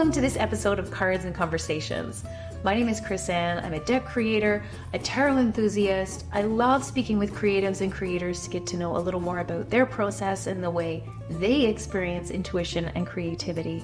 Welcome to this episode of Cards and Conversations. My name is Chris-Anne. I'm a deck creator, a tarot enthusiast. I love speaking with creatives and creators to get to know a little more about their process and the way they experience intuition and creativity.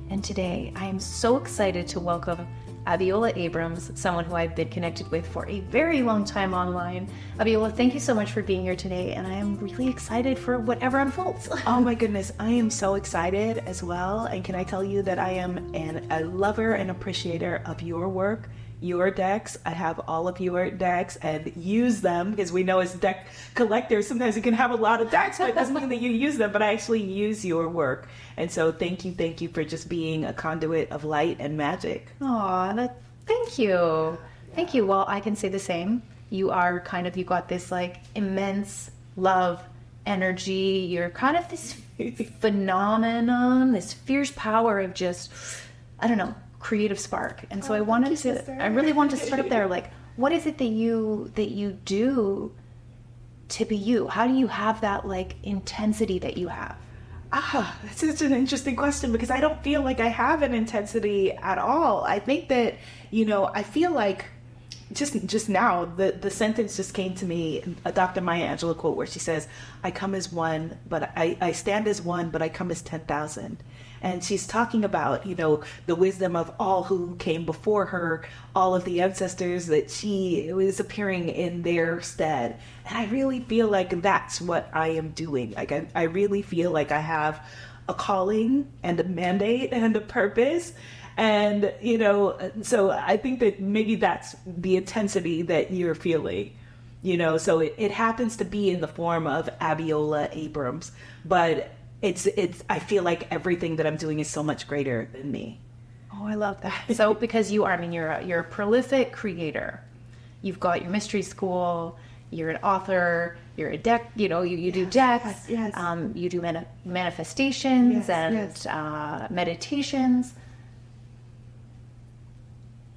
And today I am so excited to welcome Abiola Abrams, someone who I've been connected with for a very long time online. Abiola, thank you so much for being here today, and I am really excited for whatever unfolds. Oh my goodness, I am so excited as well. And can I tell you that I am a lover and appreciator of your work, your decks. I have all of your decks and use them because we know as deck collectors, sometimes you can have a lot of decks, but it doesn't mean that you use them, but I actually use your work. And so thank you for just being a conduit of light and magic. Aw, thank you. Thank you. Well, I can say the same. You got this like immense love, energy. You're kind of this phenomenon, this fierce power of just, I don't know, creative spark. And so I really wanted to start up there. Like, what is it that you do to be you? How do you have that like intensity that you have? That's such an interesting question because I don't feel like I have an intensity at all. I think that, I feel like just now, the sentence just came to me, a Dr. Maya Angelou quote where she says, I come as one, but I stand as one, but I come as 10,000. And she's talking about, the wisdom of all who came before her, all of the ancestors that she was appearing in their stead. And I really feel like that's what I am doing. Like, I really feel like I have a calling and a mandate and a purpose. And, so I think that maybe that's the intensity that you're feeling, so it happens to be in the form of Abiola Abrams, but I feel like everything that I'm doing is so much greater than me. Oh, I love that. So because you're a prolific creator. You've got your mystery school, you're an author, you're a deck, you do decks, yes. You do manifestations and meditations.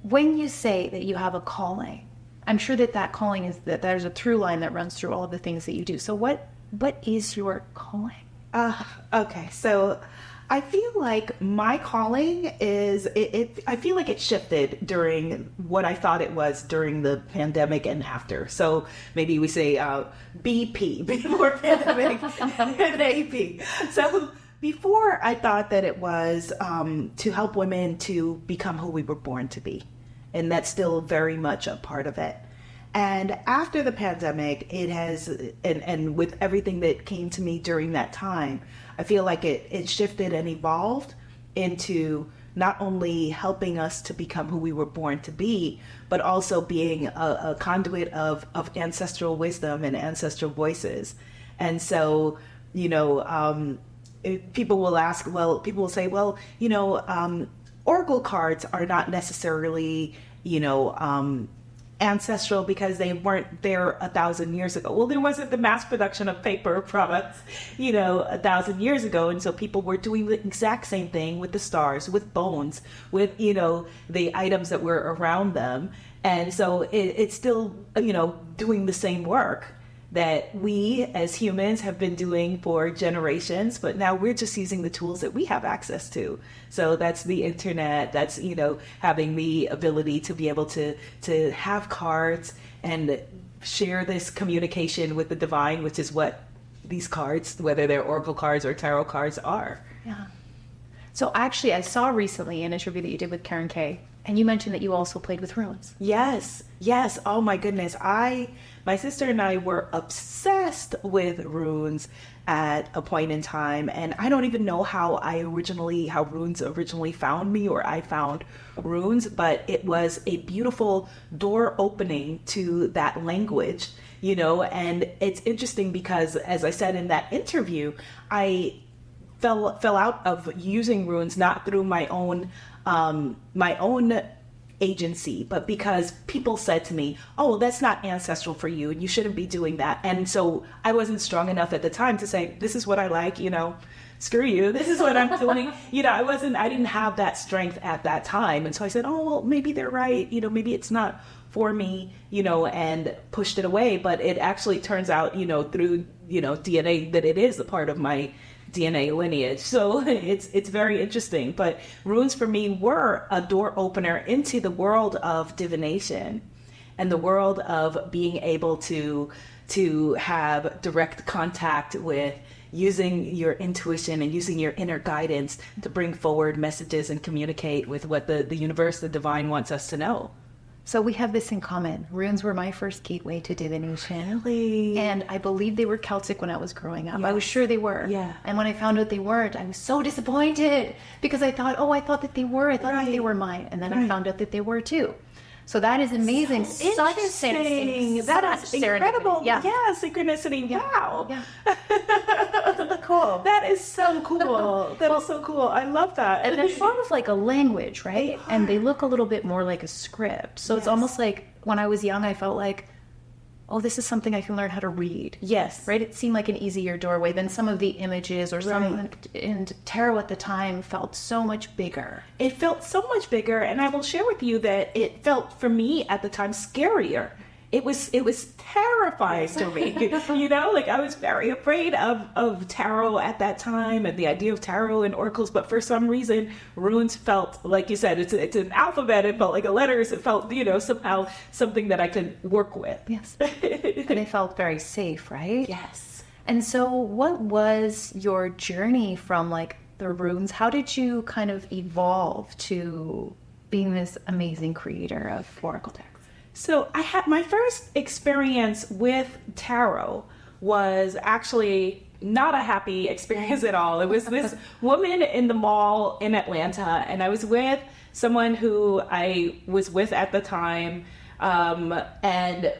When you say that you have a calling, I'm sure that calling is that there's a through line that runs through all of the things that you do. So what is your calling? Okay, so I feel like my calling is, I feel like it shifted during what I thought it was during the pandemic and after. So maybe we say BP, before pandemic, and AP. So before I thought that it was to help women to become who we were born to be. And that's still very much a part of it. And after the pandemic, it has, and with everything that came to me during that time, I feel like it shifted and evolved into not only helping us to become who we were born to be, but also being a conduit of ancestral wisdom and ancestral voices. And so, people will say, oracle cards are not necessarily, ancestral because they weren't there 1,000 years ago. Well, there wasn't the mass production of paper products, 1,000 years ago. And so people were doing the exact same thing with the stars, with bones, with, the items that were around them. And so it's still, doing the same work that we as humans have been doing for generations, but now we're just using the tools that we have access to. So that's the internet, that's, having the ability to be able to have cards and share this communication with the divine, which is what these cards, whether they're oracle cards or tarot cards, are. Yeah. So actually, I saw recently an interview that you did with Karen Kay, and you mentioned that you also played with runes. Yes. Oh my goodness. My sister and I were obsessed with runes at a point in time, and I don't even know how runes originally found me, or I found runes, but it was a beautiful door opening to that language, and it's interesting because, as I said in that interview, I fell out of using runes not through my own agency, but because people said to me, oh, that's not ancestral for you and you shouldn't be doing that. And so I wasn't strong enough at the time to say, this is what I like, screw you, this is what I'm doing. I didn't have that strength at that time. And so I said, oh, well, maybe they're right, maybe it's not for me, and pushed it away. But it actually turns out, through, DNA, that it is a part of my DNA lineage. So it's very interesting. But runes for me were a door opener into the world of divination and the world of being able to have direct contact with using your intuition and using your inner guidance to bring forward messages and communicate with what the universe, the divine wants us to know. So we have this in common. Runes were my first gateway to divination. Really? And I believe they were Celtic when I was growing up. Yes. I was sure they were. Yeah. And when I found out they weren't, I was so disappointed because I thought that they were. I thought that they were mine. And then I found out that they were too. So that is amazing. So interesting. That is incredible. Yeah. Synchronicity. Yeah. Wow. Yeah. Cool. That is so cool. That is so cool. I love that. And they're sort of like a language, right? And they look a little bit more like a script. So it's almost like when I was young, I felt like, oh, this is something I can learn how to read. Yes. Right? It seemed like an easier doorway than some of the images or some, and tarot at the time felt so much bigger. It felt so much bigger, and I will share with you that it felt, for me at the time, scarier. It was terrifying to me. You know, like I was very afraid of tarot at that time and the idea of tarot and oracles, but for some reason, runes felt, like you said, it's an alphabet, it felt like a letters, it felt, you know, somehow something that I could work with. Yes. And it felt very safe, right? Yes. And so what was your journey from like the runes? How did you kind of evolve to being this amazing creator of oracle texts? So I had my first experience with tarot was actually not a happy experience at all. It was this woman in the mall in Atlanta, and I was with someone who I was with at the time, and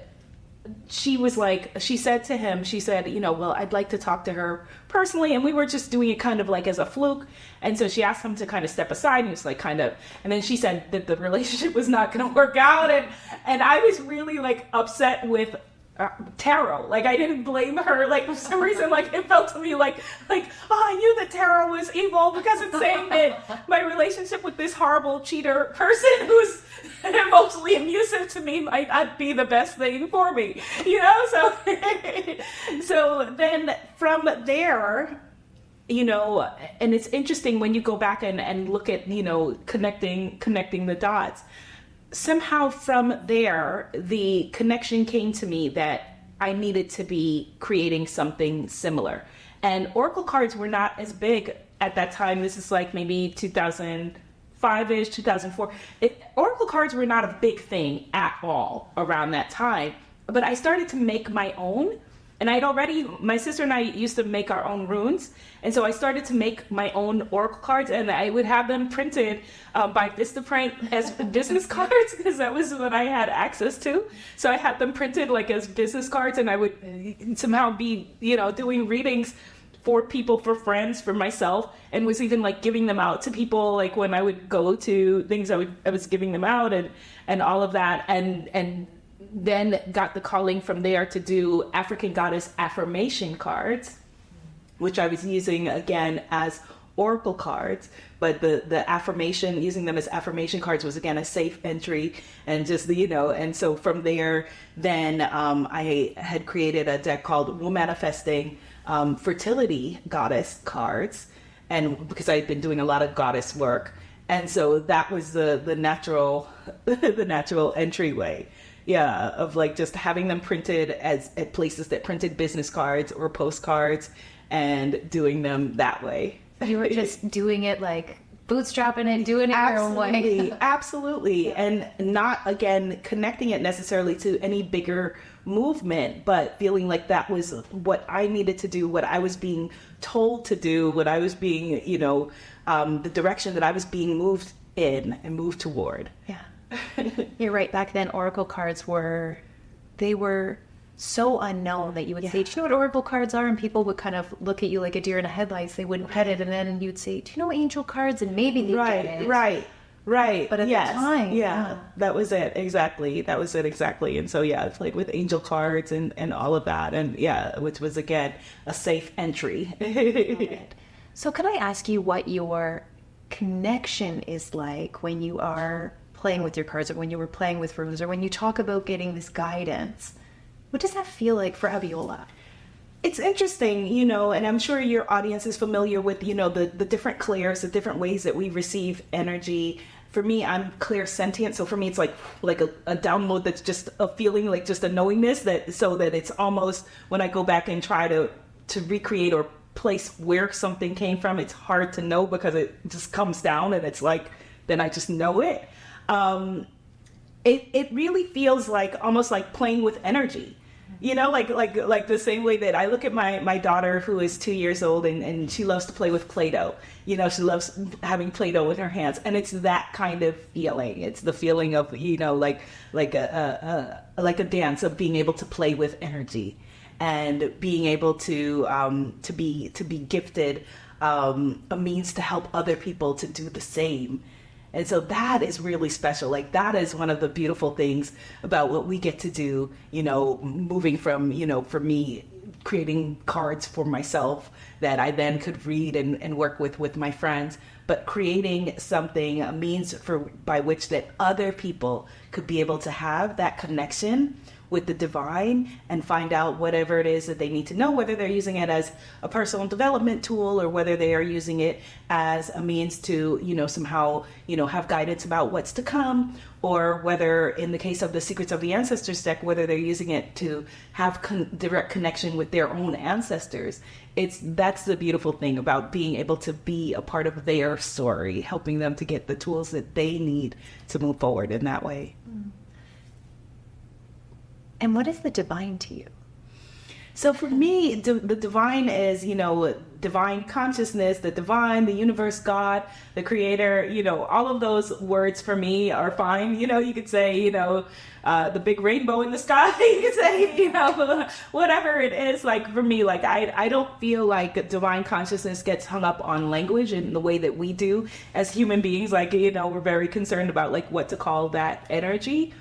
she was like, she said to him, she said, you know, well, I'd like to talk to her personally. And we were just doing it kind of like as a fluke. And so she asked him to kind of step aside, and he was like, kind of, and then she said that the relationship was not going to work out. And I was really like upset with tarot. Like I didn't blame her. Like for some reason, like it felt to me like, oh, I knew that tarot was evil because it's saying that my relationship with this horrible cheater person who's emotionally abusive to me might not be the best thing for me, you know? So, so then from there, you know, and it's interesting when you go back and look at, you know, connecting the dots. Somehow from there, the connection came to me that I needed to be creating something similar. And oracle cards were not as big at that time. This is like maybe 2005-ish, 2004. Oracle cards were not a big thing at all around that time. But I started to make my own. And my sister and I used to make our own runes. And so I started to make my own oracle cards, and I would have them printed by Vistaprint as business cards, because that was what I had access to. So I had them printed like as business cards, and I would somehow be, you know, doing readings for people, for friends, for myself, and was even like giving them out to people. Like when I would go to things, I was giving them out and all of that. And then got the calling from there to do African Goddess affirmation cards, which I was using again as oracle cards, but the affirmation, using them as affirmation cards was again a safe entry, and just the, you know, and so from there, then I had created a deck called Womb Manifesting Fertility Goddess cards, and because I had been doing a lot of goddess work, and so that was the natural the natural entryway. Yeah, of like just having them printed at places that printed business cards or postcards and doing them that way. You were just doing it like bootstrapping it, doing it your own way. Absolutely. And not, again, connecting it necessarily to any bigger movement, but feeling like that was what I needed to do, what I was being told to do, what I was being, you know, the direction that I was being moved in and moved toward. Yeah. You're right. Back then, oracle cards were so unknown that you would say, do you know what oracle cards are? And people would kind of look at you like a deer in the headlights. They wouldn't get it. And then you'd say, do you know angel cards? And maybe they get it. Right. But at the time. That was it. Exactly. And so, yeah, it's like with angel cards and all of that. And yeah, which was, again, a safe entry. So can I ask you what your connection is like when you are playing with your cards, or when you were playing with runes, or when you talk about getting this guidance? What does that feel like for Abiola? It's interesting, and I'm sure your audience is familiar with, the different clairs, the different ways that we receive energy. For me, I'm clairsentient. So for me, it's like a download that's just a feeling, like just a knowingness so that it's almost when I go back and try to recreate or place where something came from, it's hard to know because it just comes down and it's like, then I just know it. It really feels like almost like playing with energy. Like the same way that I look at my daughter who is 2 years old and she loves to play with Play-Doh. She loves having Play-Doh with her hands, and it's that kind of feeling. It's the feeling of like a dance of being able to play with energy and being able to be gifted a means to help other people to do the same. And so that is really special. Like that is one of the beautiful things about what we get to do, moving from, for me, creating cards for myself that I then could read and work with my friends, but creating something, a means by which that other people could be able to have that connection with the divine and find out whatever it is that they need to know, whether they're using it as a personal development tool or whether they are using it as a means to, somehow, have guidance about what's to come, or whether in the case of the Secrets of the Ancestors deck, whether they're using it to have direct connection with their own ancestors. That's the beautiful thing about being able to be a part of their story, helping them to get the tools that they need to move forward in that way. And what is the divine to you? So for me, the divine is, divine consciousness, the divine, the universe, God, the creator, all of those words for me are fine. You could say, the big rainbow in the sky, you could say, whatever it is. Like for me, like I don't feel like divine consciousness gets hung up on language in the way that we do as human beings. Like, we're very concerned about like what to call that energy.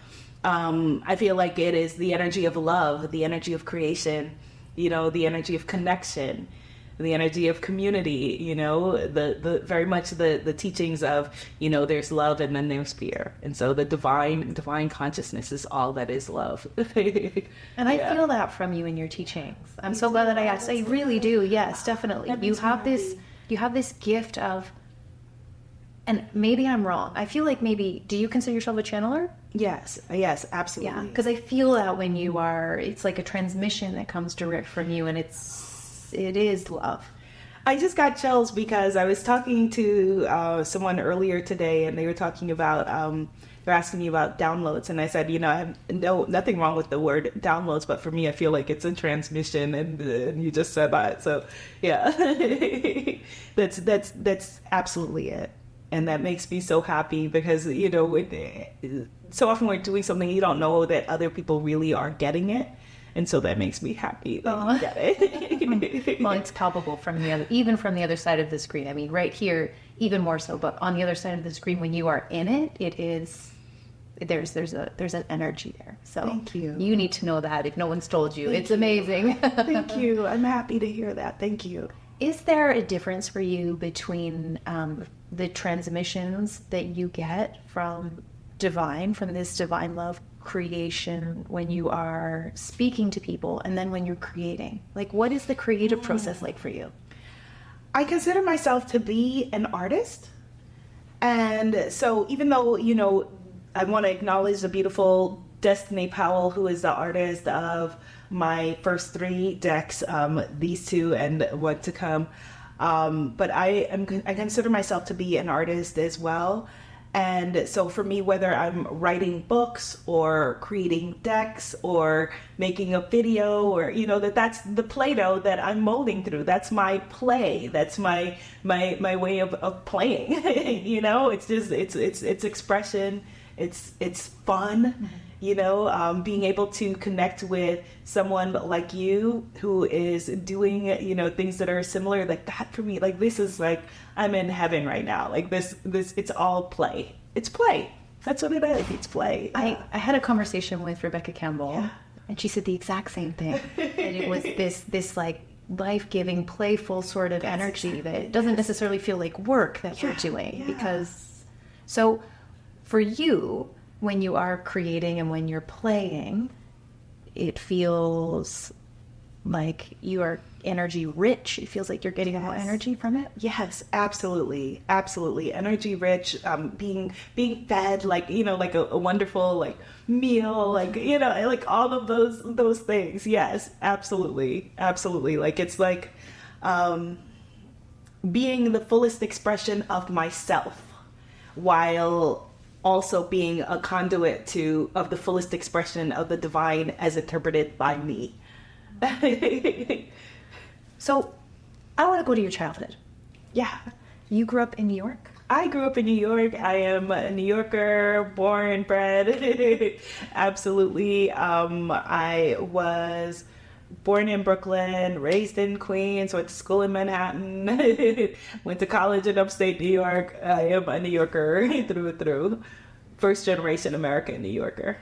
I feel like it is the energy of love, the energy of creation, the energy of connection, the energy of community, the very much the teachings of, there's love and then there's fear. And so the divine consciousness is all that is love. And I feel that from you in your teachings. I'm so glad that I asked. I really do. Yes, definitely. You have this gift of, and maybe I'm wrong. I feel like do you consider yourself a channeler? Yes, absolutely. Yeah, because I feel that when you are, it's like a transmission that comes direct from you, and it is love. I just got chills because I was talking to someone earlier today, and they were talking about, they're asking me about downloads, and I said, I have nothing wrong with the word downloads, but for me, I feel like it's a transmission, and you just said that, so yeah, that's absolutely it. And that makes me so happy because, so often we're doing something you don't know that other people really are getting it. And so that makes me happy that you get it. Well, it's palpable even from the other side of the screen. I mean, right here, even more so, but on the other side of the screen, when you are in it, there's an energy there. So thank you. You need to know that if no one's told you. It's amazing. Thank you. I'm happy to hear that. Thank you. Is there a difference for you between the transmissions that you get from this divine love creation when you are speaking to people and then when you're creating? Like, what is the creative process like for you? I consider myself to be an artist. And so even though, I want to acknowledge the beautiful Destiny Powell, who is the artist of my first 3 decks, these 2 and what to come. But I consider myself to be an artist as well. And so for me, whether I'm writing books or creating decks or making a video or, that's the Play-Doh that I'm molding through. That's my play. That's my way of playing. It's just, it's expression. It's fun. Being able to connect with someone like you who is doing, things that are similar, like that for me, like this is like, I'm in heaven right now. Like this, it's all play. It's play. That's what it is. It's play. I had a conversation with Rebecca Campbell and she said the exact same thing. And it was this like life-giving, playful sort of energy that doesn't necessarily feel like work that you're doing because, so for you, when you are creating and when you're playing, it feels like you are energy rich. It feels like you're getting more energy from it. Yes, absolutely. Absolutely. Energy rich, being fed like, like a wonderful like meal, like, like all of those things. Yes, absolutely. Absolutely. Like it's like being the fullest expression of myself while also being a conduit of the fullest expression of the divine as interpreted by me. So I want to go to your childhood. Yeah. You grew up in New York? I grew up in New York. I am a New Yorker, born, bred. Absolutely. I was born in Brooklyn, raised in Queens, went to school in Manhattan, went to college in upstate New York. I am a New Yorker through and through. First generation American New Yorker.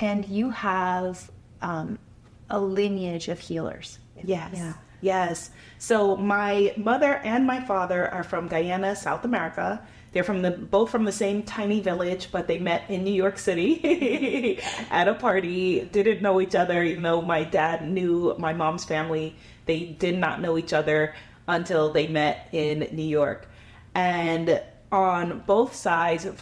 And you have a lineage of healers. Yes. Yeah. Yes. So my mother and my father are from Guyana, South America. They're both from the same tiny village, but they met in New York City at a party. Didn't know each other, even though my dad knew my mom's family. They did not know each other until they met in New York. And on both sides, I'm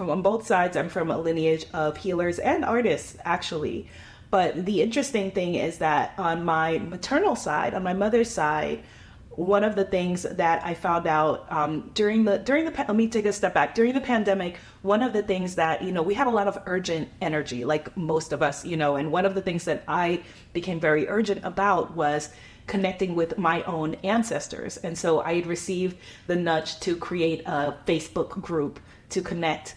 from a lineage of healers and artists, actually. But the interesting thing is that on my maternal side, on my mother's side, one of the things that I found out let me take a step back. During the pandemic, one of the things that, we had a lot of urgent energy, like most of us, and one of the things that I became very urgent about was connecting with my own ancestors. And so I had received the nudge to create a Facebook group to connect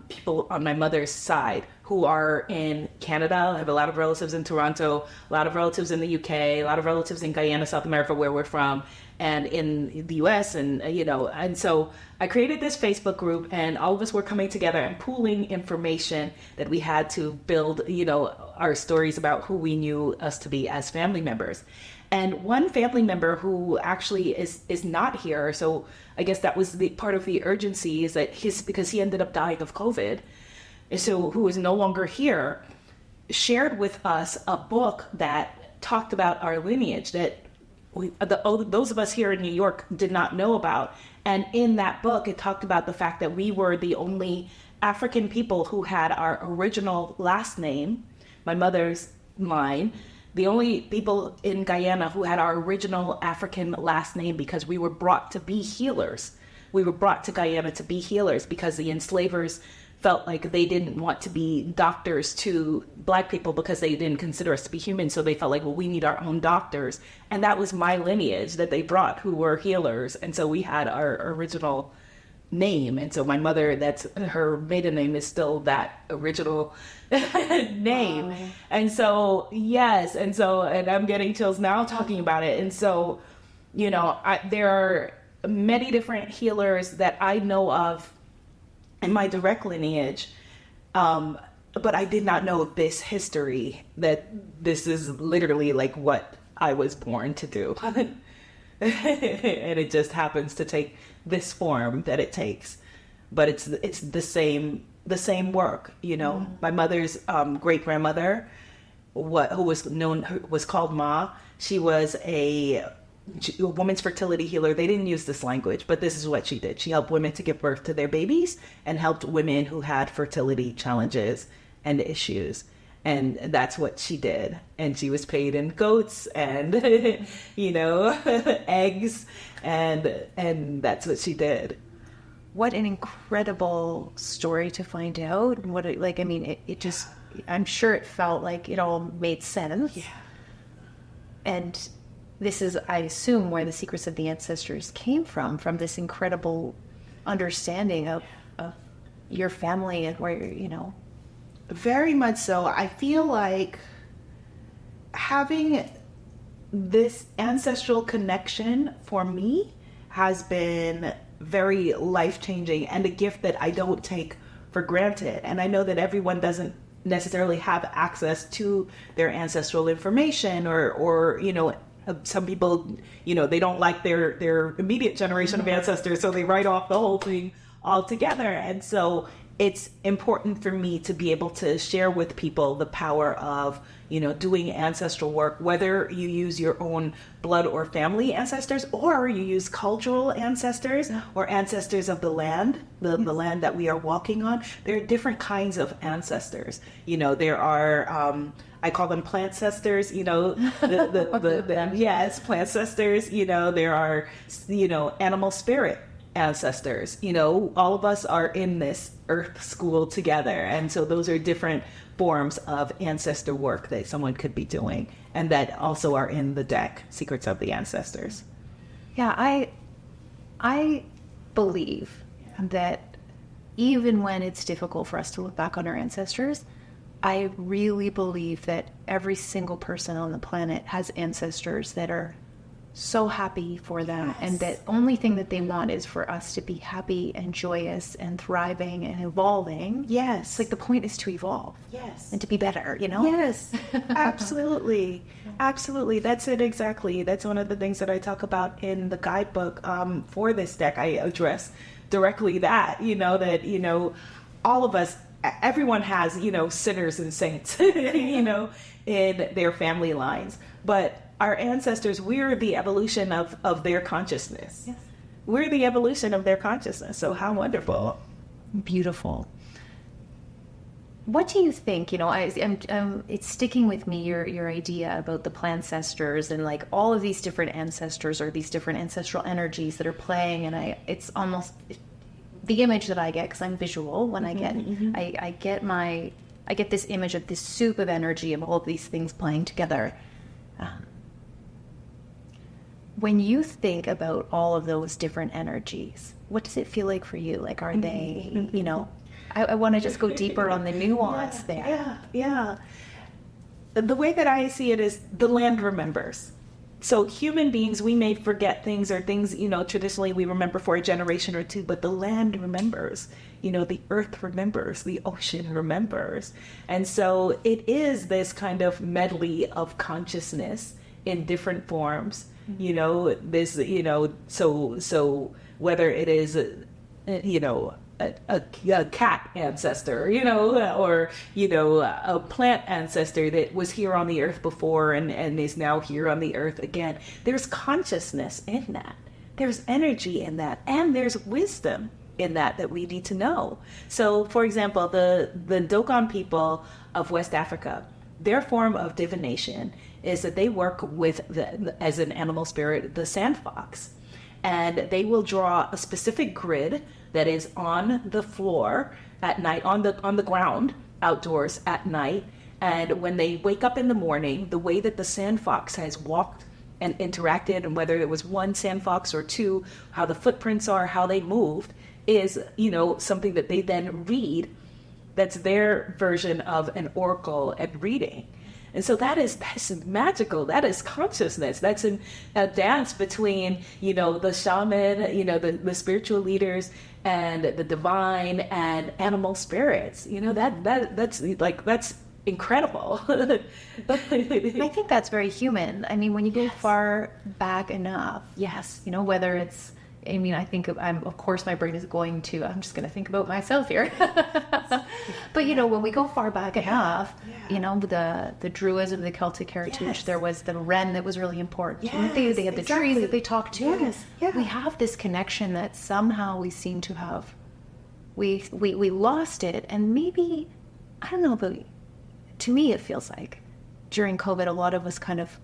people on my mother's side who are in Canada. I have a lot of relatives in Toronto, a lot of relatives in the UK, a lot of relatives in Guyana, South America, where we're from, and in the US. And so I created this Facebook group, and all of us were coming together and pooling information that we had to build, our stories about who we knew us to be as family members. And one family member who actually is not here, so I guess that was the part of the urgency, is that because he ended up dying of COVID, so who is no longer here, shared with us a book that talked about our lineage that those of us here in New York did not know about. And in that book, it talked about the fact that we were the only African people who had our original last name, my mother's line, the only people in Guyana who had our original African last name, because we were brought to be healers. We were brought to Guyana to be healers because the enslavers felt like they didn't want to be doctors to Black people because they didn't consider us to be human. So they felt like, well, we need our own doctors. And that was my lineage that they brought, who were healers. And so we had our original name. And so my mother, that's her maiden name, is still that original name. Wow. And so, yes. And I'm getting chills now talking about it. And so, there are many different healers that I know of in my direct lineage, but I did not know this history, that this is literally like what I was born to do. And it just happens to take this form that it takes, but it's the same work. My mother's great grandmother, who was called Ma. She was a woman's fertility healer. They didn't use this language, but this is what she did. She helped women to give birth to their babies and helped women who had fertility challenges and issues. And that's what she did. And she was paid in goats and, eggs. And that's what she did. What an incredible story to find out. It just, I'm sure it felt like it all made sense. Yeah. And this is, I assume, where the secrets of the ancestors came from this incredible understanding of your family and where, Very much so. I feel like having this ancestral connection for me has been very life-changing and a gift that I don't take for granted. And I know that everyone doesn't necessarily have access to their ancestral information or some people, they don't like their immediate generation of ancestors, so they write off the whole thing altogether. And so it's important for me to be able to share with people the power of, doing ancestral work, whether you use your own blood or family ancestors, or you use cultural ancestors or ancestors of the land, the land that we are walking on. There are different kinds of ancestors. There are, I call them plant-cestors, yes, plant-cestors. There are, animal spirit ancestors. All of us are in this earth school together, and so those are different forms of ancestor work that someone could be doing, and that also are in the deck, Secrets of the Ancestors. Yeah, I believe that even when it's difficult for us to look back on our ancestors, I really believe that every single person on the planet has ancestors that are so happy for them, yes. And that only thing that they want is for us to be happy and joyous and thriving and evolving. Yes. It's like the point is to evolve. Yes. And to be better, Yes, absolutely. Absolutely. That's it exactly. That's one of the things that I talk about in the guidebook for this deck. I address directly that, that, all of us, everyone has, sinners and saints, in their family lines. But our ancestors, we're the evolution of their consciousness. Yes. We're the evolution of their consciousness. So how wonderful. Beautiful. What do you think, it's sticking with me, your idea about the plant-cestors and like all of these different ancestors or these different ancestral energies that are playing. And it's almost the image that I get, because I'm visual when I get, I get this image of this soup of energy of all of these things playing together. When you think about all of those different energies, what does it feel like for you? Like, are they, I want to just go deeper on the nuance there. Yeah. The way that I see it is the land remembers. So human beings, we may forget things or things, traditionally we remember for a generation or two, but the land remembers, the earth remembers, the ocean remembers. And so it is this kind of medley of consciousness in different forms. This, so whether it is, a cat ancestor, or, a plant ancestor that was here on the earth before and is now here on the earth again. There's consciousness in that. There's energy in that. And there's wisdom in that we need to know. So, for example, the Dogon people of West Africa, their form of divination is that they work with, as an animal spirit, the sand fox. And they will draw a specific grid that is on the floor at night, on the ground, outdoors at night. And when they wake up in the morning, the way that the sand fox has walked and interacted, and whether it was one sand fox or two, how the footprints are, how they moved, is, something that they then read. That's their version of an oracle and reading. And so that's magical. That is consciousness. That's a dance between, the shaman, the spiritual leaders, and the divine and animal spirits. That's incredible. I think that's very human. I mean, when you go far back enough, yes, whether it's, I think of course my brain is I'm just going to think about myself here. But, when we go far back enough, the Druids of the Celtic heritage, there was the wren that was really important. They had the tree that they talked to. Yes. Yeah. We have this connection that somehow we seem to have, we lost it. And maybe, I don't know, but to me it feels like during COVID, a lot of us kind of,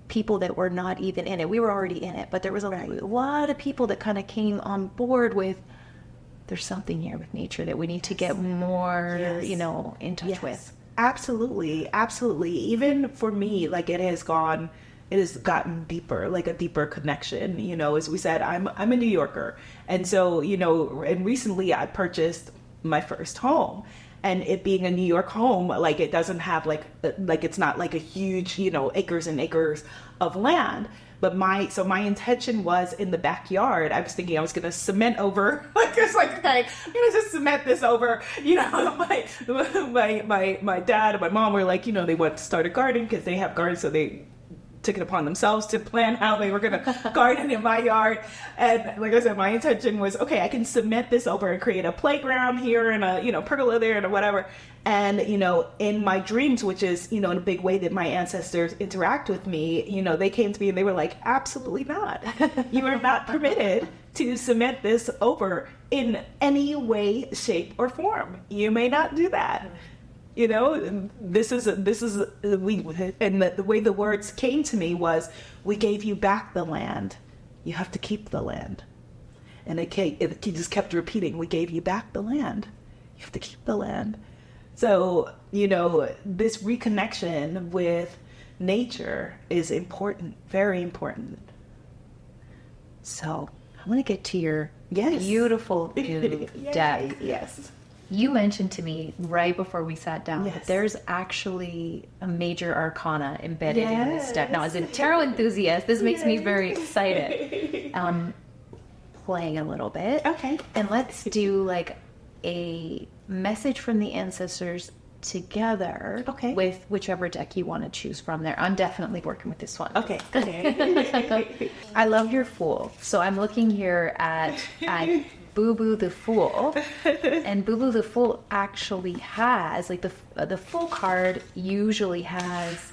people that were not even in it. We were already in it, but there was a lot of people that kind of came on board with, there's something here with nature that we need to get more, in touch with. Absolutely. Absolutely. Even for me, like it has gotten deeper, like a deeper connection, as we said, I'm a New Yorker. And so, and recently I purchased my first home. And it being a New York home, like it doesn't have like it's not like a huge, acres and acres of land. But my intention was in the backyard. I was thinking I was going to cement over, okay, I'm going to just cement this over. My dad and my mom were like, they want to start a garden because they have gardens, so they took it upon themselves to plan how they were going to garden in my yard. And like I said, my intention was, okay, I can cement this over and create a playground here and a, pergola there and whatever. And, in my dreams, which is, in a big way that my ancestors interact with me, they came to me and they were like, absolutely not. You are not permitted to cement this over in any way, shape, or form. You may not do that. This is we, and the way the words came to me was, we gave you back the land. You have to keep the land. And it just kept repeating, we gave you back the land. You have to keep the land. So, this reconnection with nature is important, very important. So I'm going to get to your Yes. beautiful new deck. Yes. You mentioned to me right before we sat down Yes. that there's actually a major arcana embedded in this deck. Now, as a tarot enthusiast, this makes me very excited. Playing a little bit. Okay. And let's do like a message from the ancestors together with whichever deck you want to choose from there. I'm definitely working with this one. Okay. I love your Fool. So I'm looking here at Boo Boo the Fool, and Boo Boo the Fool actually has, like, the Fool card usually has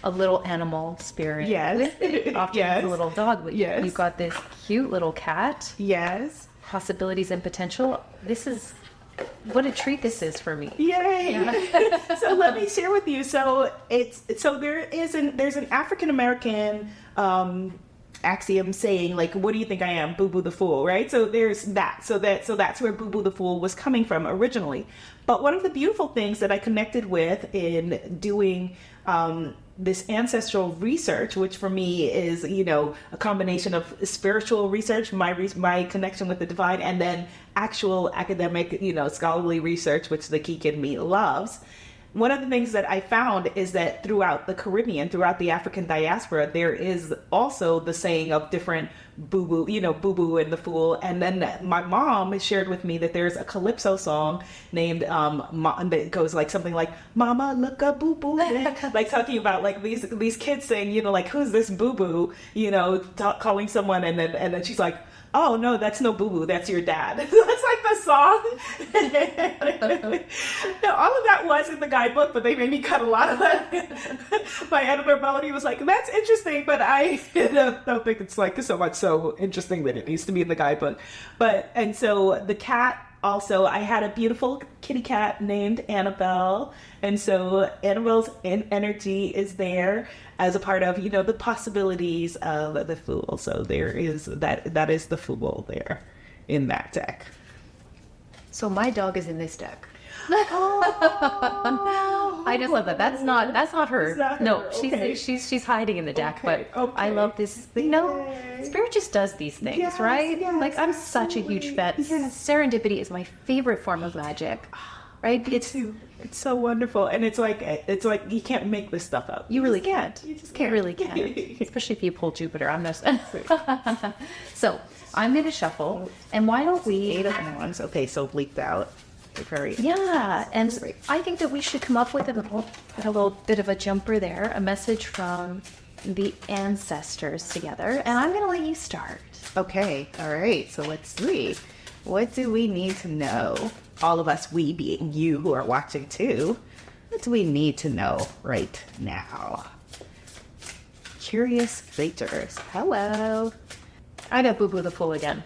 a little animal spirit. Yes. With it. Often it's a little dog, but Yes. you've got this cute little there Yes. possibilities and potential. This is what a treat this is for me. Yay! So let me share with you. So there's an African American axiom saying, like, what do you think I am? Boo Boo the Fool, right? So there's that. So that's where Boo Boo the Fool was coming from originally. But one of the beautiful things that I connected with in doing this ancestral research, which for me is, a combination of spiritual research, my connection with the divine, and then actual academic, scholarly research, which the geek in me loves. One of the things that I found is that throughout the Caribbean, throughout the African diaspora, there is also the saying of different boo-boo, boo-boo and the fool. And then my mom shared with me that there's a Calypso song named, that goes like something like, Mama, look a boo-boo. Like talking about like these kids saying, like, who's this boo-boo, calling someone. And then she's like, oh no, that's no boo-boo, that's your dad. That's like the song. Now, all of that was in the guidebook, but they made me cut a lot of that. My editor Melody was like, that's interesting, but I don't think it's like so interesting that it needs to be in the guidebook. And so the cat, also, I had a beautiful kitty cat named Annabelle. And so Annabelle's energy is there as a part of, the possibilities of the Fool. So there is that is the Fool there in that deck. So my dog is in this deck. Oh. I just love that. That's not her. It's not her. No, Okay. she's hiding in the deck. Okay. But I love this. Spirit just does these things, Yes, right? yes, Like, I'm such a huge fan. Yes. Serendipity is my favorite form of magic, right? It's so wonderful, and it's like you can't make this stuff up. You really can't. You just can't. Really can't. Especially if you pull Jupiter. I'm just. So I'm gonna shuffle, and why don't we? 8 of Wands. Okay, so bleaked out. Very. Yeah, and I think that we should come up with a little bit of a jumper there, a message from the ancestors together, and I'm gonna let you start. Okay, all right, so let's see. What do we need to know? All of us, we being you who are watching too, what do we need to know right now? Curious creatures. Hello. I got Boo Boo the Fool again.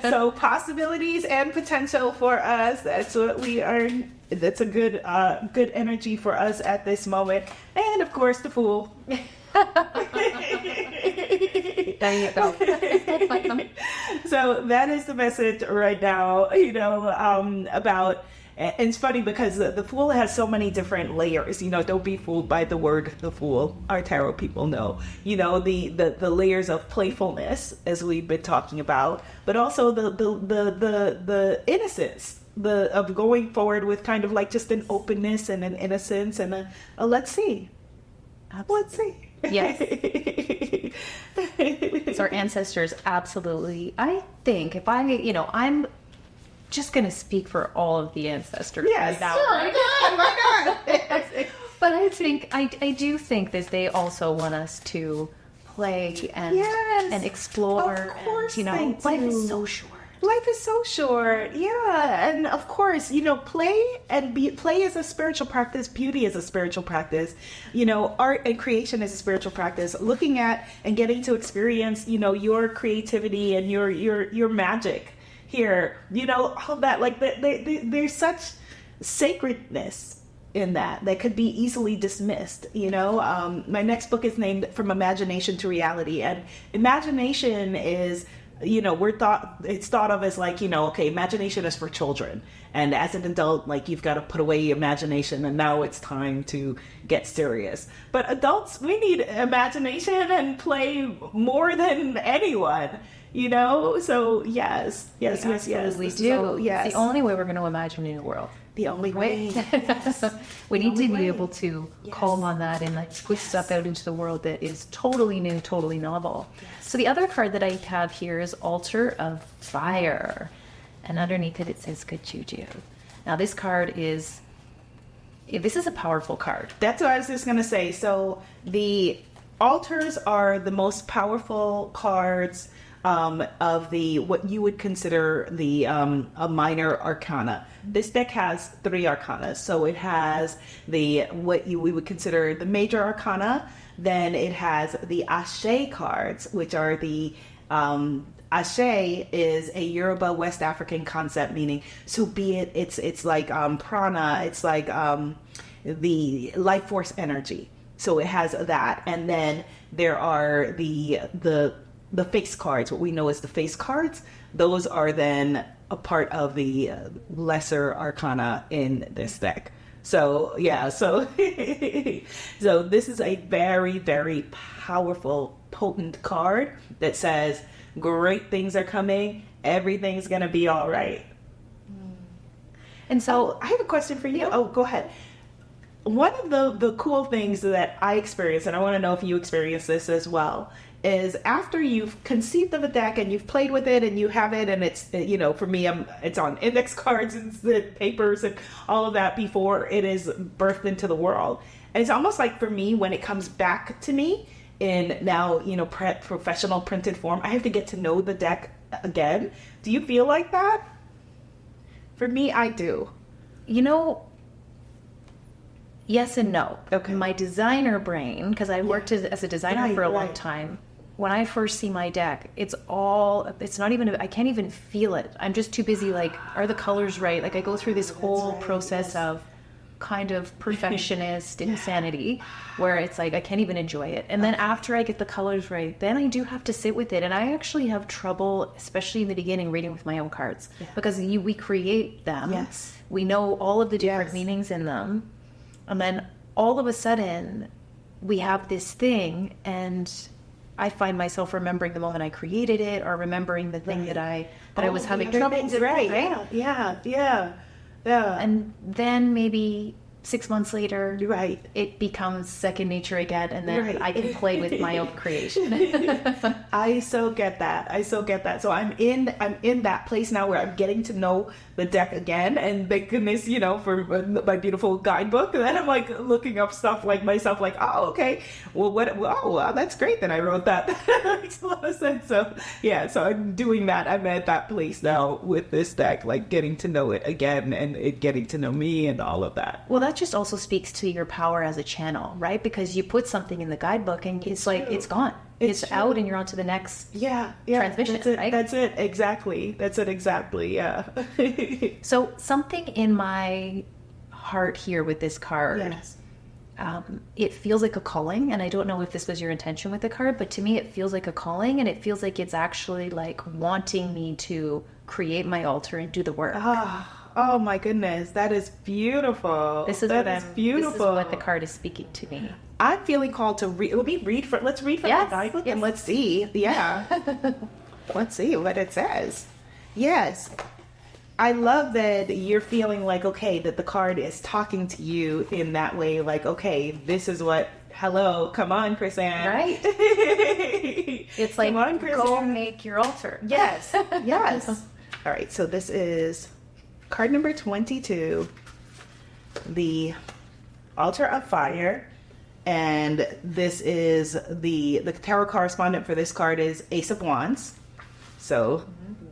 So possibilities and potential for us. That's what we are. That's a good energy for us at this moment. And of course, the Fool. There you go. So that is the message right now, about, and it's funny because the Fool has so many different layers, don't be fooled by the word the Fool. Our tarot people know, the layers of playfulness, as we've been talking about, but also the innocence, of going forward with kind of like just an openness and an innocence and a let's see. Let's see. Yes. So our ancestors, absolutely. I think if I'm just going to speak for all of the ancestors. Yes. Right now. Sure. Why not? But I do think that they also want us to play and Yes, and explore. of course and, they life do. is so short. Life is so short. Yeah. And of course, play is a spiritual practice. Beauty is a spiritual practice. Art and creation is a spiritual practice. Looking at and getting to experience, your creativity and your magic here, all that, like there's such sacredness in that could be easily dismissed. My next book is named From Imagination to Reality, and imagination is, it's thought of as like, okay, imagination is for children, and as an adult, like, you've got to put away your imagination and now it's time to get serious. But adults, we need imagination and play more than anyone. So yes, We absolutely do. So, yes, It's the only way we're going to imagine a new world. the only way. We need to only be way. able to Yes. call on that and like push stuff out into the world that is totally new, totally novel. So the other card that I have here is Altar of Fire, and underneath it says Good Juju. Now this is a powerful card. That's what I was just going to say. So the altars are the most powerful cards of the what you would consider the a minor arcana. This deck has 3 arcana. So it has we would consider the major arcana. Then it has the Ashe cards, which are the Ashe is a Yoruba West African concept, meaning, so be it, it's like prana, it's like the life force energy. So it has that. And then there are the face cards, what we know as the face cards. Those are then a part of the lesser arcana in this deck. So yeah, so so this is a very, very powerful, potent card that says great things are coming, everything's gonna be all right. And so I have a question for you. Oh, go ahead. One of the cool things that I experienced, and I want to know if you experience this as well, is after you've conceived of a deck and you've played with it and you have it, and it's, for me, it's on index cards and the papers and all of that before it is birthed into the world. And it's almost like, for me, when it comes back to me in now, professional printed form, I have to get to know the deck again. Do you feel like that? For me, I do. Yes and no. Okay. My designer brain, because I worked as a designer for a long time, when I first see my deck, it's not even, I can't even feel it. I'm just too busy, like, are the colors right? Like, I go through this whole process of kind of perfectionist insanity where it's like, I can't even enjoy it. And then after I get the colors right, then I do have to sit with it. And I actually have trouble, especially in the beginning, reading with my own cards because we create them. Yes. We know all of the different Yes. meanings in them. And then all of a sudden we have this thing, and I find myself remembering the moment I created it, or remembering the thing that I was having trouble with. Right. Yeah. And then maybe 6 months later, Right. it becomes second nature again, and then Right. I can play with my own creation. I so get that. So I'm in that place now where I'm getting to know the deck again, and thank goodness, for my beautiful guidebook. And then I'm like looking up stuff like myself, like, oh, okay, well, wow, that's great. Then I wrote that. That makes a lot of sense. So yeah, so I'm doing that. I'm at that place now with this deck, like getting to know it again, and it getting to know me and all of that. Well, that just also speaks to your power as a channel, right? Because you put something in the guidebook and it's like, it's gone. It's true. out and you're on to the next Yeah. transmission, That's it. right? That's it. Exactly. Yeah. So something in my heart here with this card, Yes. it feels like a calling, and I don't know if this was your intention with the card, but to me it feels like a calling, and it feels like it's actually like wanting me to create my altar and do the work. Oh my goodness, that is beautiful. This is what the card is speaking to me. I'm feeling called to read. Let's read from Yes, the guidebook yes. and let's see. Yeah. Let's see what it says. Yes. I love that you're feeling like, okay, that the card is talking to you in that way. Like, okay, this is what, hello, come on, Chris-Anne. Right? It's like, Come on, Chris-Anne. go make your altar. Yes. Yes. All right. So this is card number 22. The altar of fire. And this is the tarot correspondent for this card is Ace of Wands. So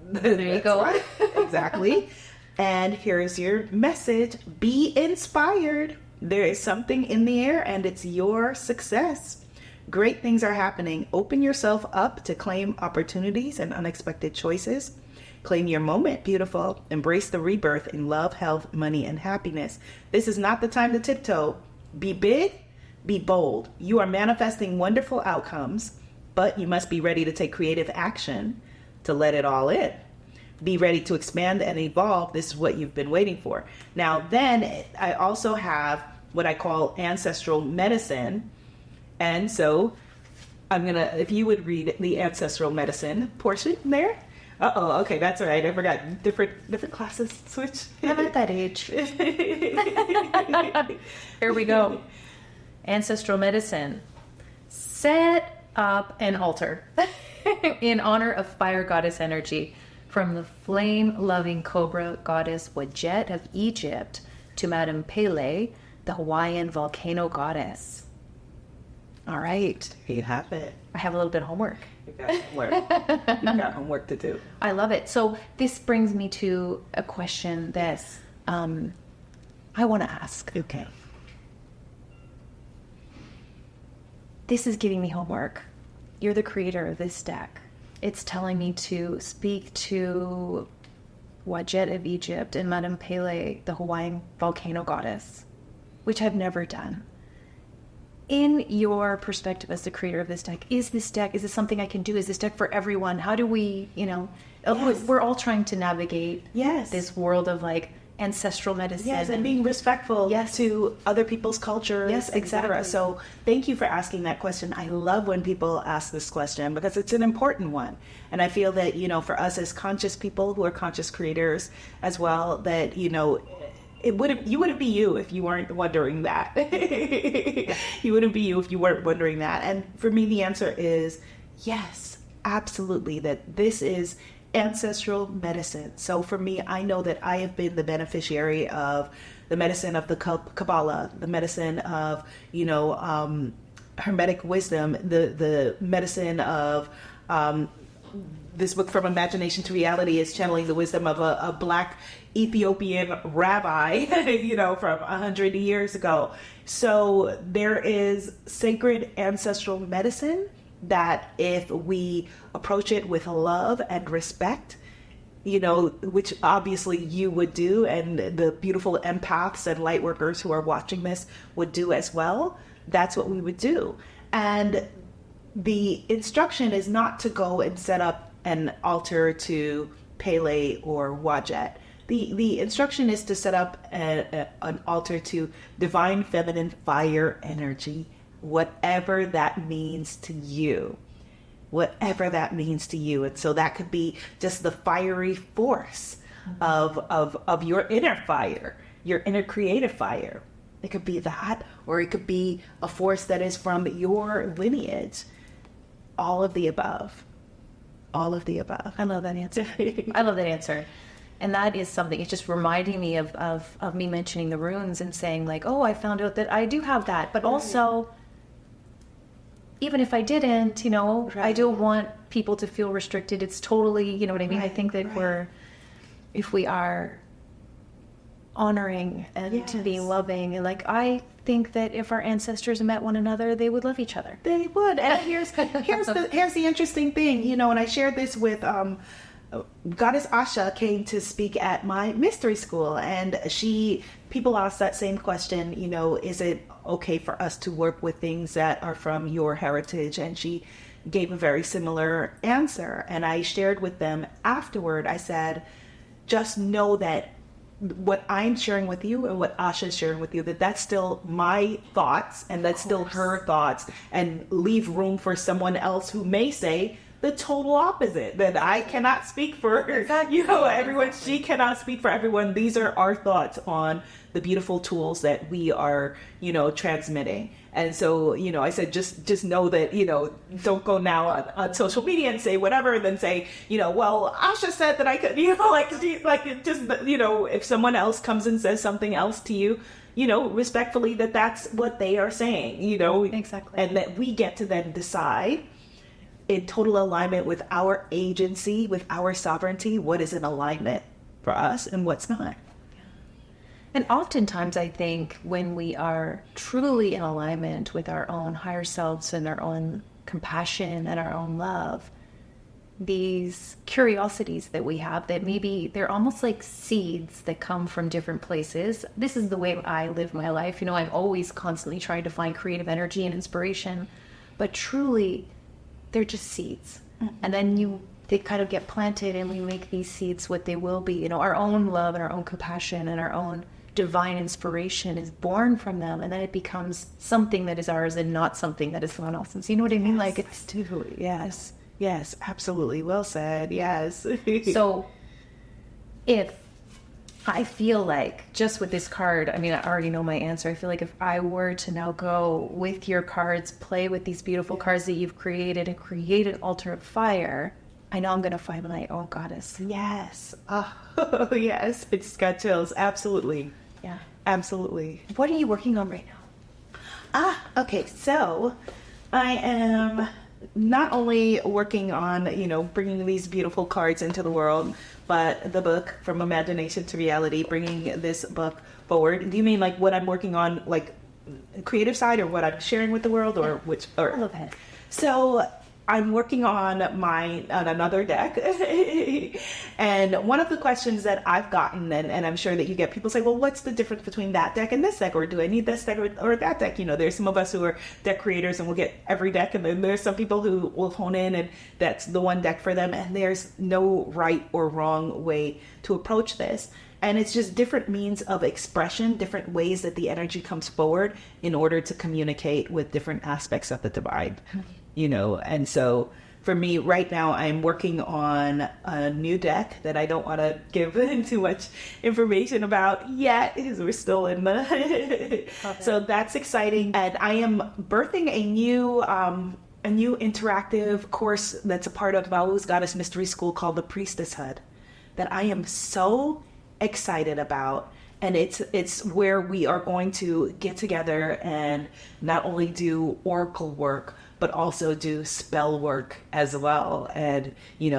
there you go. Right. Exactly. And here's your message. Be inspired. There is something in the air and it's your success. Great things are happening. Open yourself up to claim opportunities and unexpected choices. Claim your moment, beautiful. Embrace the rebirth in love, health, money, and happiness. This is not the time to tiptoe. Be big, be bold. You are manifesting wonderful outcomes, but you must be ready to take creative action to let it all in. Be ready to expand and evolve. This is what you've been waiting for. Now, then I also have what I call ancestral medicine. And so I'm going to, if you would read the ancestral medicine portion there. Uh-oh, okay, that's all right. I forgot. Different classes switch. I'm at that age. Here we go. Ancestral medicine. Set up an altar in honor of fire goddess energy, from the flame-loving cobra goddess Wadjet of Egypt to Madame Pele, the Hawaiian volcano goddess. All right. Here you have it. I have a little bit of homework. You got homework. You got homework to do. I love it. So this brings me to a question that I want to ask. Okay. This is giving me homework. You're the creator of this deck. It's telling me to speak to Wadjet of Egypt and Madame Pele, the Hawaiian volcano goddess, which I've never done. In your perspective as the creator of this deck, is this something I can do? Is this deck for everyone? How do we, Yes. We're all trying to navigate Yes. this world of like ancestral medicine. Yes, and being respectful to other people's cultures, Yes, etc. exactly. So thank you for asking that question. I love when people ask this question because it's an important one. And I feel that, for us as conscious people who are conscious creators as well, that, you wouldn't be you if you weren't wondering that. You wouldn't be you if you weren't wondering that. And for me, the answer is yes, absolutely, that this is ancestral medicine. So for me, I know that I have been the beneficiary of the medicine of the Kabbalah, the medicine of, Hermetic wisdom, the medicine of this book From Imagination to Reality is channeling the wisdom of a Black Ethiopian rabbi, from 100 years ago. So there is sacred ancestral medicine that if we approach it with love and respect, which obviously you would do, and the beautiful empaths and light workers who are watching this would do as well, that's what we would do. And the instruction is not to go and set up an altar to Pele or Wadjet. The instruction is to set up an altar to divine feminine fire energy, whatever that means to you. Whatever that means to you. And so that could be just the fiery force of your inner fire, your inner creative fire. It could be that, or it could be a force that is from your lineage. All of the above. All of the above. I love that answer. I love that answer. And that is something, it's just reminding me of me mentioning the runes and saying like, oh, I found out that I do have that. But also, even if I didn't, I don't want people to feel restricted. It's totally, you know what I mean? I think that if we are honoring and being loving, and I think that if our ancestors met one another, they would love each other. They would. And here's the interesting thing, and I shared this with Goddess Asha came to speak at my mystery school, and people asked that same question, is it okay for us to work with things that are from your heritage? And she gave a very similar answer. And I shared with them afterward, I said, just know that what I'm sharing with you and what Asha is sharing with you, that's still my thoughts and that's still her thoughts, and leave room for someone else who may say, the total opposite. That I cannot speak for, everyone. She cannot speak for everyone. These are our thoughts on the beautiful tools that we are, transmitting. And so, I said, just know that, don't go now on social media and say whatever, and then say, well, Asha said that I could, if someone else comes and says something else to you, respectfully, that's what they are saying, Exactly. And that we get to then decide in total alignment with our agency, with our sovereignty, what is in alignment for us and what's not. And oftentimes, I think when we are truly in alignment with our own higher selves and our own compassion and our own love, these curiosities that we have, that maybe they're almost like seeds that come from different places. This is the way I live my life. I've always constantly tried to find creative energy and inspiration, but truly, they're just seeds. Mm-hmm. And then they kind of get planted, and we make these seeds what they will be. Our own love and our own compassion and our own divine inspiration is born from them, and then it becomes something that is ours and not something that is someone else's. You know what I mean? Yes, like it's too. Yes, absolutely. Well said. Yes. So if I feel like, just with this card, I already know my answer. I feel like if I were to now go with your cards, play with these beautiful cards that you've created and create an altar of fire, I know I'm going to find my own goddess. Yes. Oh, yes. It's got chills. Absolutely. Yeah. Absolutely. What are you working on right now? Okay. So I am not only working on, bringing these beautiful cards into the world, but the book From Imagination to Reality, bringing this book forward. Do you mean like what I'm working on, like creative side, or what I'm sharing with the world, or which? Or all of it. So I'm working on another deck. And one of the questions that I've gotten, and I'm sure that you get, people say, well, what's the difference between that deck and this deck? Or do I need this deck or that deck? There's some of us who are deck creators and we'll get every deck. And then there's some people who will hone in and that's the one deck for them. And there's no right or wrong way to approach this. And it's just different means of expression, different ways that the energy comes forward in order to communicate with different aspects of the divine. And so for me right now, I'm working on a new deck that I don't want to give too much information about yet, because we're still in the, so that's exciting. And I am birthing a new interactive course that's a part of Valu's Goddess Mystery School called the Priestesshood, that I am so excited about. And it's where we are going to get together and not only do oracle work, but also do spell work as well. And,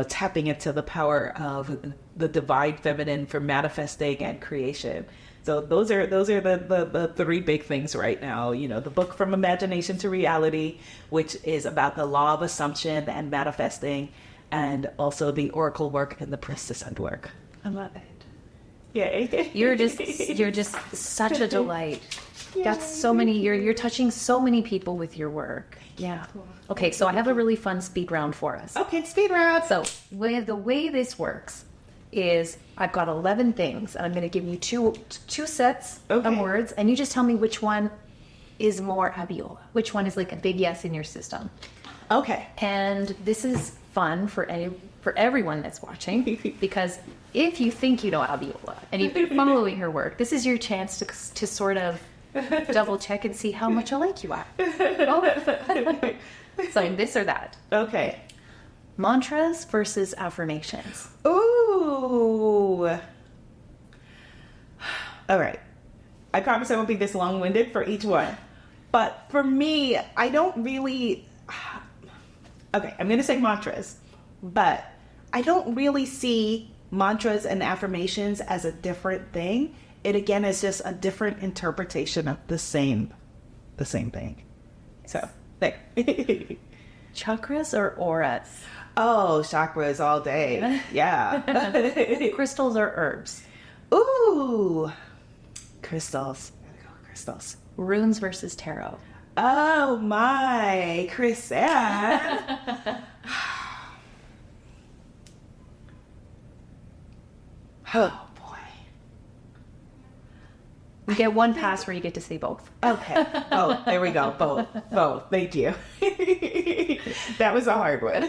tapping into the power of the divine feminine for manifesting and creation. So those are the three big things right now. The book From Imagination to Reality, which is about the law of assumption and manifesting, and also the oracle work and the priestesshood work. I love it. Yay. You're just such a delight. That's so many, you're touching so many people with your work. Yeah. Okay, so I have a really fun speed round for us. Okay, speed round. So the way this works is I've got 11 things, and I'm going to give you two sets of words, and you just tell me which one is more Abiola, which one is like a big yes in your system. Okay. And this is fun for everyone that's watching, because if you think you know Abiola and you've been following her work, this is your chance to sort of double check and see how much alike you are. Oh. So this or that. Okay. Mantras versus affirmations. Ooh. All right. I promise I won't be this long-winded for each one. But for me, I don't really... Okay, I'm going to say mantras. But I don't really see mantras and affirmations as a different thing. It again is just a different interpretation of the same thing. So there. Chakras or auras? Oh, chakras all day. Yeah. Crystals or herbs? Ooh, crystals. Gotta go with crystals. Runes versus tarot? Oh my, Chris Ann. Oh boy. You get one pass where you get to say both. Okay. Oh, there we go. Both. Thank you. That was a hard one.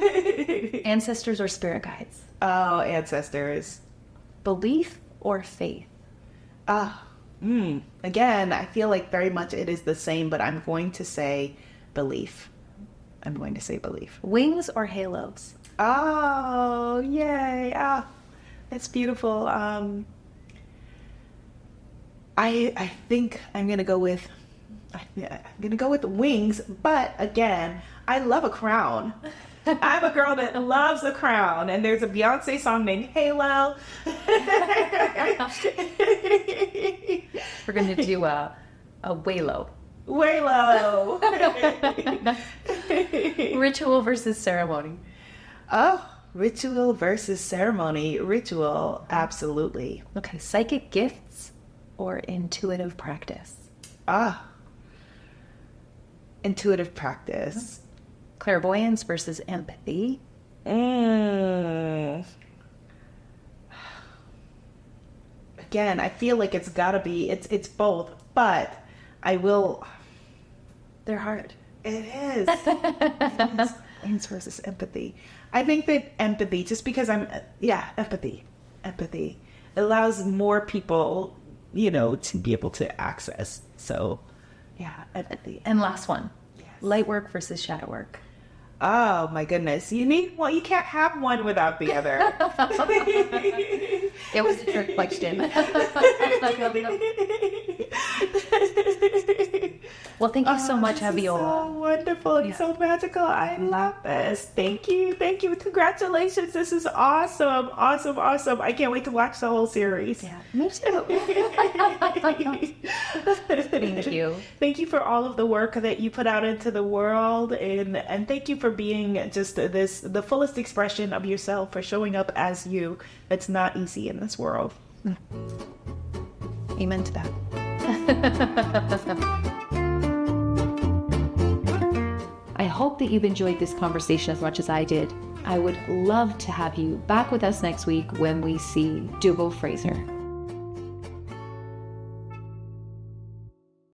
Ancestors or spirit guides? Oh, ancestors. Belief or faith? Again, I feel like very much it is the same, but I'm going to say belief. I'm going to say belief. Wings or halos? Oh, yay. Ah, that's beautiful. I think I'm going to go with wings, but again, I love a crown. I'm a girl that loves a crown, and there's a Beyonce song named Halo. We're going to do a Waylo. Waylo. Ritual versus ceremony? Oh, ritual versus ceremony. Ritual, absolutely. Okay, psychic gifts or intuitive practice? Intuitive practice. Clairvoyance versus empathy? Again, I feel like it's gotta be, it's both, but I will. They're hard. It is. Clairvoyance versus empathy. I think that empathy, just because empathy. Empathy allows more people, to be able to access. So, yeah, empathy. And last one. Yes. Light work versus shadow work? Oh my goodness. You can't have one without the other. It was a trick question. Well, thank you so much, Abiola. So wonderful and so magical. I love this. Thank you. Congratulations. This is awesome. Awesome. I can't wait to watch the whole series. Yeah, me too. Thank you. Thank you for all of the work that you put out into the world, and thank you for being just the fullest expression of yourself, for showing up as you. It's not easy in this world. Amen to that. I hope that you've enjoyed this conversation as much as I did. I would love to have you back with us next week when we see Dougal Fraser.